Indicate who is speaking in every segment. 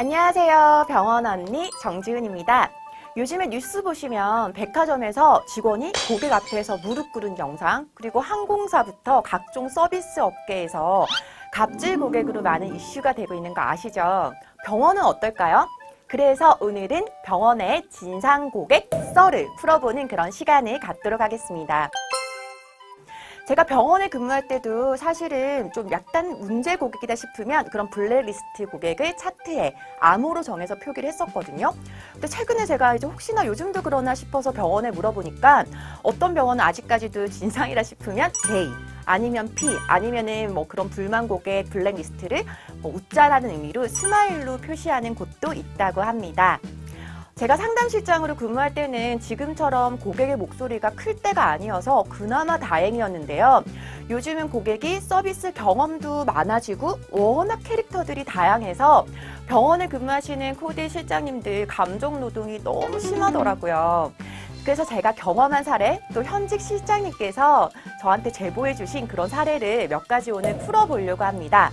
Speaker 1: 안녕하세요. 병원 언니 정지은입니다. 요즘에 뉴스 보시면 백화점에서 직원이 고객 앞에서 무릎 꿇은 영상, 그리고 항공사부터 각종 서비스 업계에서 갑질 고객으로 많은 이슈가 되고 있는 거 아시죠? 병원은 어떨까요? 그래서 오늘은 병원의 진상 고객 썰을 풀어보는 그런 시간을 갖도록 하겠습니다. 제가 병원에 근무할 때도 사실은 좀 약간 문제 고객이다 싶으면 그런 블랙리스트 고객을 차트에 암호로 정해서 표기를 했었거든요. 근데 최근에 제가 이제 혹시나 요즘도 그러나 싶어서 병원에 물어보니까 어떤 병원은 아직까지도 진상이라 싶으면 J, 아니면 P, 아니면은 뭐 그런 불만 고객 블랙리스트를 웃자라는 의미로 스마일로 표시하는 곳도 있다고 합니다. 제가 상담실장으로 근무할 때는 지금처럼 고객의 목소리가 클 때가 아니어서 그나마 다행이었는데요. 요즘은 고객이 서비스 경험도 많아지고 워낙 캐릭터들이 다양해서 병원에 근무하시는 코디 실장님들 감정 노동이 너무 심하더라고요. 그래서 제가 경험한 사례, 또 현직 실장님께서 저한테 제보해 주신 그런 사례를 몇 가지 오늘 풀어보려고 합니다.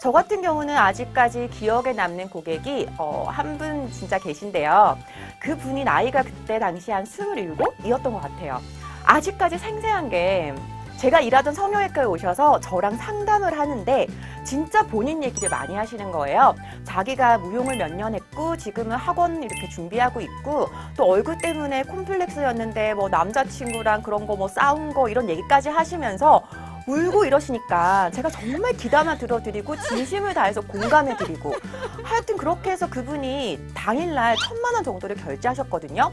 Speaker 1: 저 같은 경우는 아직까지 기억에 남는 고객이 한 분 진짜 계신데요. 그분이 나이가 그때 당시 한 27이었던 것 같아요. 아직까지 생생한 게 제가 일하던 성형외과에 오셔서 저랑 상담을 하는데 진짜 본인 얘기를 많이 하시는 거예요. 자기가 무용을 몇 년 했고 지금은 학원 이렇게 준비하고 있고 또 얼굴 때문에 콤플렉스였는데 뭐 남자친구랑 그런 거 뭐 싸운 거 이런 얘기까지 하시면서 울고 이러시니까 제가 정말 귀담아 들어드리고 진심을 다해서 공감해드리고 하여튼 그렇게 해서 그분이 당일날 1,000만 원 정도를 결제하셨거든요.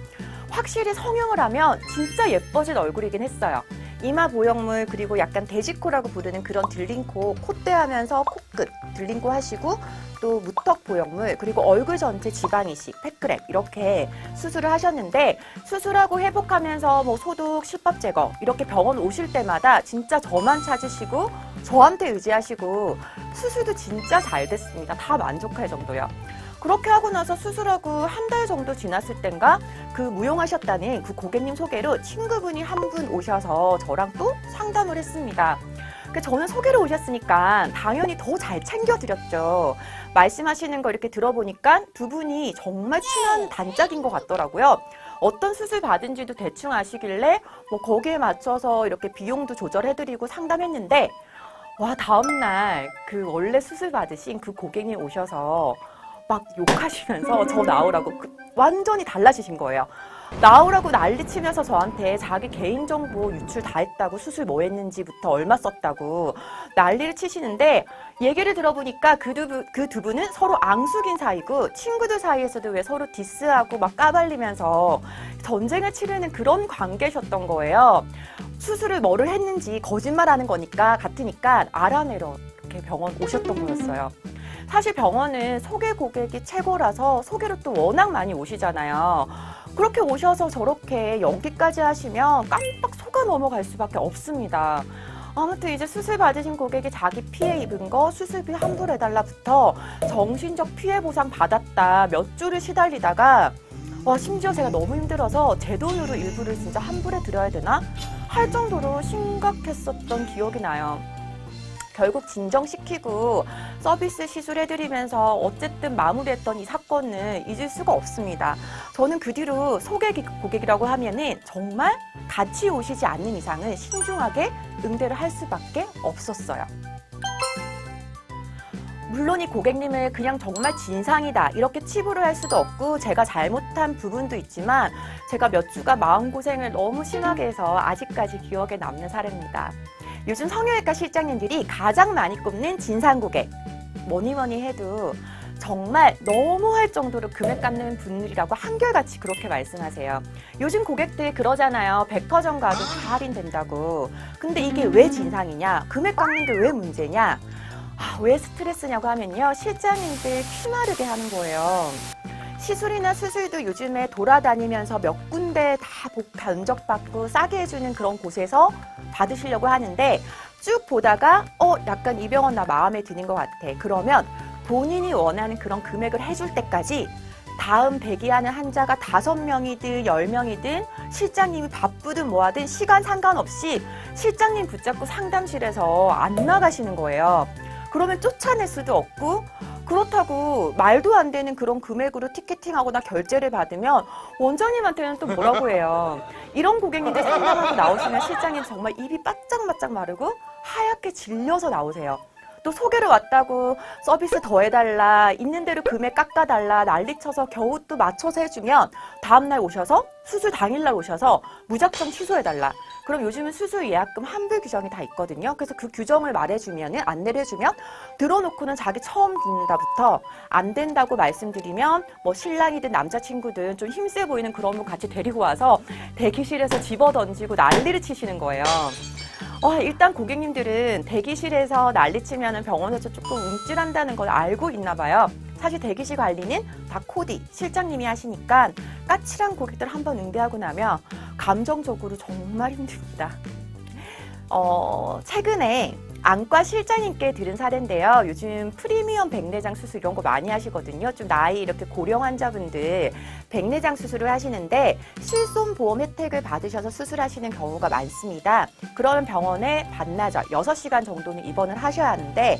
Speaker 1: 확실히 성형을 하면 진짜 예뻐진 얼굴이긴 했어요. 이마 보형물 그리고 약간 돼지코라고 부르는 그런 들린코 콧대하면서 코끝 들린코 하시고 또 무턱 보형물 그리고 얼굴 전체 지방 이식, 팩크랩 이렇게 수술을 하셨는데 수술하고 회복하면서 뭐 소독, 실밥 제거 이렇게 병원 오실 때마다 진짜 저만 찾으시고 저한테 의지하시고 수술도 진짜 잘 됐습니다. 다 만족할 정도요. 그렇게 하고 나서 수술하고 한 달 정도 지났을 땐가 그 무용하셨다는 그 고객님 소개로 친구분이 한 분 오셔서 저랑 또 상담을 했습니다. 저는 소개로 오셨으니까 당연히 더 잘 챙겨드렸죠. 말씀하시는 거 이렇게 들어보니까 두 분이 정말 친한 단짝인 것 같더라고요. 어떤 수술 받은지도 대충 아시길래 뭐 거기에 맞춰서 이렇게 비용도 조절해드리고 상담했는데 와 다음날 그 원래 수술 받으신 그 고객님 오셔서 막 욕하시면서 저 나오라고 완전히 달라지신 거예요. 나오라고 난리치면서 저한테 자기 개인정보 유출 다 했다고 수술 뭐 했는지부터 얼마 썼다고 난리를 치시는데 얘기를 들어보니까 그 두 분은 서로 앙숙인 사이고 친구들 사이에서도 왜 서로 디스하고 막 까발리면서 전쟁을 치르는 그런 관계셨던 거예요. 수술을 뭐를 했는지 거짓말하는 거니까 같으니까 알아내러 이렇게 병원 오셨던 거였어요. 사실 병원은 소개 고객이 최고라서 소개로 또 워낙 많이 오시잖아요. 그렇게 오셔서 저렇게 연기까지 하시면 깜빡 속아 넘어갈 수밖에 없습니다. 아무튼 이제 수술 받으신 고객이 자기 피해 입은 거 수술비 환불해달라부터 정신적 피해 보상 받았다 몇 주를 시달리다가 심지어 제가 너무 힘들어서 제 돈으로 일부를 진짜 환불해 드려야 되나 할 정도로 심각했었던 기억이 나요. 결국 진정시키고 서비스 시술해드리면서 어쨌든 마무리했던 이 사건을 잊을 수가 없습니다. 저는 그 뒤로 소개 고객이라고 하면은 정말 같이 오시지 않는 이상은 신중하게 응대를 할 수밖에 없었어요. 물론 이 고객님을 그냥 정말 진상이다 이렇게 치부를 할 수도 없고 제가 잘못한 부분도 있지만 제가 몇 주가 마음고생을 너무 심하게 해서 아직까지 기억에 남는 사례입니다. 요즘 성형외과 실장님들이 가장 많이 꼽는 진상 고객 뭐니 해도 정말 너무할 정도로 금액 깎는 분들이라고 한결같이 그렇게 말씀하세요. 요즘 고객들 그러잖아요. 백화점 가도 다 할인된다고. 근데 이게 왜 진상이냐? 금액 깎는 게 왜 문제냐? 왜 스트레스냐고 하면요. 실장님들 피마르게 하는 거예요. 시술이나 수술도 요즘에 돌아다니면서 몇 군데 다 견적받고 싸게 해주는 그런 곳에서 받으시려고 하는데 쭉 보다가 약간 이 병원 나 마음에 드는 것 같아. 그러면 본인이 원하는 그런 금액을 해줄 때까지 다음 대기하는 환자가 5명이든 10명이든 실장님이 바쁘든 뭐하든 시간 상관없이 실장님 붙잡고 상담실에서 안 나가시는 거예요. 그러면 쫓아낼 수도 없고 그렇다고 말도 안 되는 그런 금액으로 티켓팅하거나 결제를 받으면 원장님한테는 또 뭐라고 해요. 이런 고객님들 상담하고 나오시면 실장님 정말 입이 바짝바짝 마르고 하얗게 질려서 나오세요. 또 소개를 왔다고 서비스 더 해달라, 있는 대로 금액 깎아달라 난리쳐서 겨우 또 맞춰서 해주면 다음날 오셔서 수술 당일날 오셔서 무작정 취소해달라. 그럼 요즘은 수술 예약금 환불 규정이 다 있거든요. 그래서 그 규정을 말해주면, 안내를 해주면 들어놓고는 자기 처음 듣는다부터 안 된다고 말씀드리면 뭐 신랑이든 남자친구든 좀 힘세 보이는 그런 분 같이 데리고 와서 대기실에서 집어던지고 난리를 치시는 거예요. 일단 고객님들은 대기실에서 난리치면 병원에서 조금 움찔한다는 걸 알고 있나 봐요. 사실 대기실 관리는 다 코디, 실장님이 하시니까 까칠한 고객들 한번 응대하고 나면 감정적으로 정말 힘듭니다. 최근에 안과 실장님께 들은 사례인데요. 요즘 프리미엄 백내장 수술 이런 거 많이 하시거든요. 좀 나이 이렇게 고령 환자분들 백내장 수술을 하시는데 실손보험 혜택을 받으셔서 수술하시는 경우가 많습니다. 그러면 병원에 반나절, 6시간 정도는 입원을 하셔야 하는데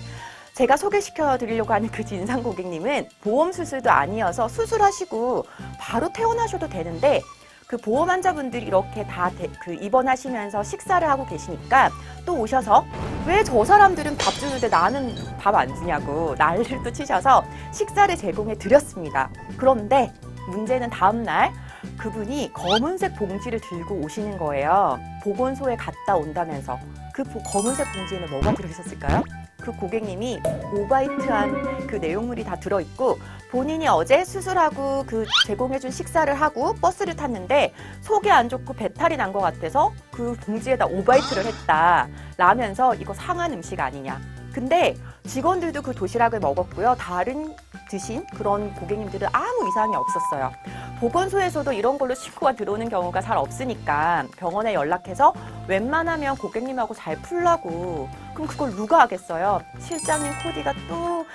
Speaker 1: 제가 소개시켜 드리려고 하는 그 진상 고객님은 보험 수술도 아니어서 수술하시고 바로 퇴원하셔도 되는데 그 보험 환자분들이 이렇게 다 입원하시면서 식사를 하고 계시니까 또 오셔서 왜 저 사람들은 밥 주는데 나는 밥 안 주냐고 난리를 또 치셔서 식사를 제공해 드렸습니다. 그런데 문제는 다음날 그분이 검은색 봉지를 들고 오시는 거예요. 보건소에 갔다 온다면서. 그 검은색 봉지에는 뭐가 들어있었을까요? 그 고객님이 오바이트한 그 내용물이 다 들어있고 본인이 어제 수술하고 그 제공해준 식사를 하고 버스를 탔는데 속이 안 좋고 배탈이 난 것 같아서 그 봉지에다 오바이트를 했다 라면서 이거 상한 음식 아니냐. 근데 직원들도 그 도시락을 먹었고요. 다른 드신 그런 고객님들은 아무 이상이 없었어요. 보건소에서도 이런 걸로 신고가 들어오는 경우가 잘 없으니까 병원에 연락해서 웬만하면 고객님하고 잘 풀라고. 그럼 그걸 누가 하겠어요? 실장님 코디가 또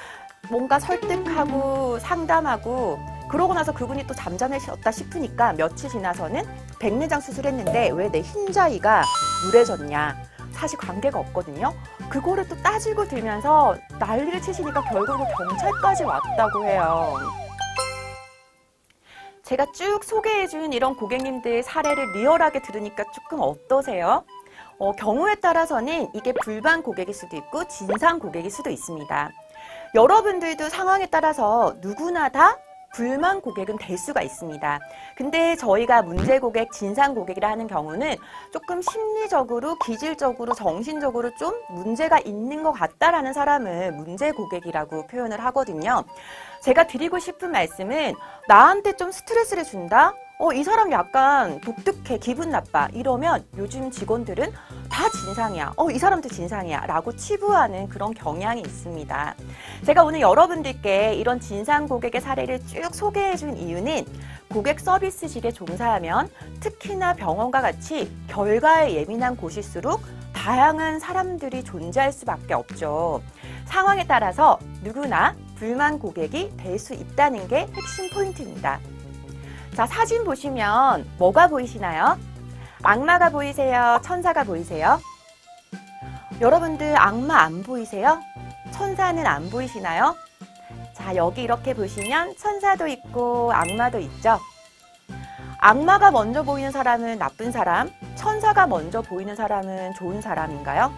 Speaker 1: 뭔가 설득하고 상담하고 그러고 나서 그분이 또 잠잠해졌다 싶으니까 며칠 지나서는 백내장 수술했는데 왜 내 흰자위가 누래졌냐. 사실 관계가 없거든요. 그거를 또 따지고 들면서 난리를 치시니까 결국은 경찰까지 왔다고 해요. 제가 쭉 소개해준 이런 고객님들 사례를 리얼하게 들으니까 조금 어떠세요? 경우에 따라서는 이게 불만 고객일 수도 있고 진상 고객일 수도 있습니다. 여러분들도 상황에 따라서 누구나 다 불만 고객은 될 수가 있습니다. 근데 저희가 문제 고객, 진상 고객이라 하는 경우는 조금 심리적으로, 기질적으로, 정신적으로 좀 문제가 있는 것 같다라는 사람을 문제 고객이라고 표현을 하거든요. 제가 드리고 싶은 말씀은 나한테 좀 스트레스를 준다? 이 사람 약간 독특해, 기분 나빠 이러면 요즘 직원들은 다 진상이야. 이 사람도 진상이야 라고 치부하는 그런 경향이 있습니다. 제가 오늘 여러분들께 이런 진상 고객의 사례를 쭉 소개해 준 이유는 고객 서비스직에 종사하면 특히나 병원과 같이 결과에 예민한 곳일수록 다양한 사람들이 존재할 수밖에 없죠. 상황에 따라서 누구나 불만 고객이 될 수 있다는 게 핵심 포인트입니다. 자, 사진 보시면 뭐가 보이시나요? 악마가 보이세요? 천사가 보이세요? 여러분들 악마 안 보이세요? 천사는 안 보이시나요? 자, 여기 이렇게 보시면 천사도 있고 악마도 있죠? 악마가 먼저 보이는 사람은 나쁜 사람, 천사가 먼저 보이는 사람은 좋은 사람인가요?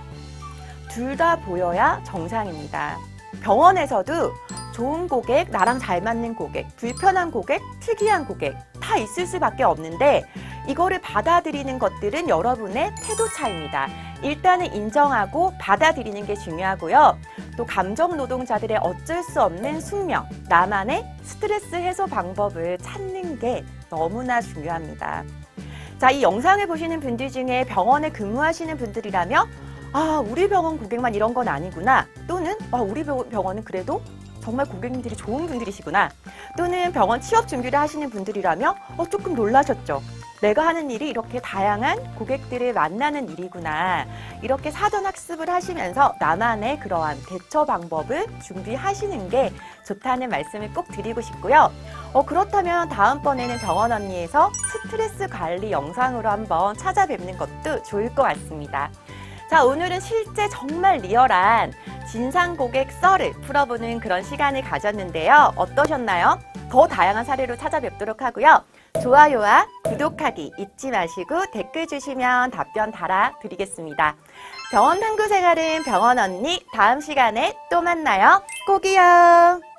Speaker 1: 둘 다 보여야 정상입니다. 병원에서도 좋은 고객, 나랑 잘 맞는 고객, 불편한 고객, 특이한 고객 다 있을 수밖에 없는데 이거를 받아들이는 것들은 여러분의 태도 차이입니다. 일단은 인정하고 받아들이는 게 중요하고요. 또 감정 노동자들의 어쩔 수 없는 숙명, 나만의 스트레스 해소 방법을 찾는 게 너무나 중요합니다. 자, 이 영상을 보시는 분들 중에 병원에 근무하시는 분들이라면 우리 병원 고객만 이런 건 아니구나. 또는 우리 병원은 그래도 정말 고객님들이 좋은 분들이시구나. 또는 병원 취업 준비를 하시는 분들이라면 조금 놀라셨죠. 내가 하는 일이 이렇게 다양한 고객들을 만나는 일이구나. 이렇게 사전 학습을 하시면서 나만의 그러한 대처 방법을 준비하시는 게 좋다는 말씀을 꼭 드리고 싶고요. 그렇다면 다음번에는 병원 언니에서 스트레스 관리 영상으로 한번 찾아뵙는 것도 좋을 것 같습니다. 자, 오늘은 실제 정말 리얼한 진상 고객 썰을 풀어보는 그런 시간을 가졌는데요. 어떠셨나요? 더 다양한 사례로 찾아뵙도록 하고요. 좋아요와 구독하기 잊지 마시고 댓글 주시면 답변 달아드리겠습니다. 병원 탐구 생활은 병원 언니, 다음 시간에 또 만나요. 꼭이요.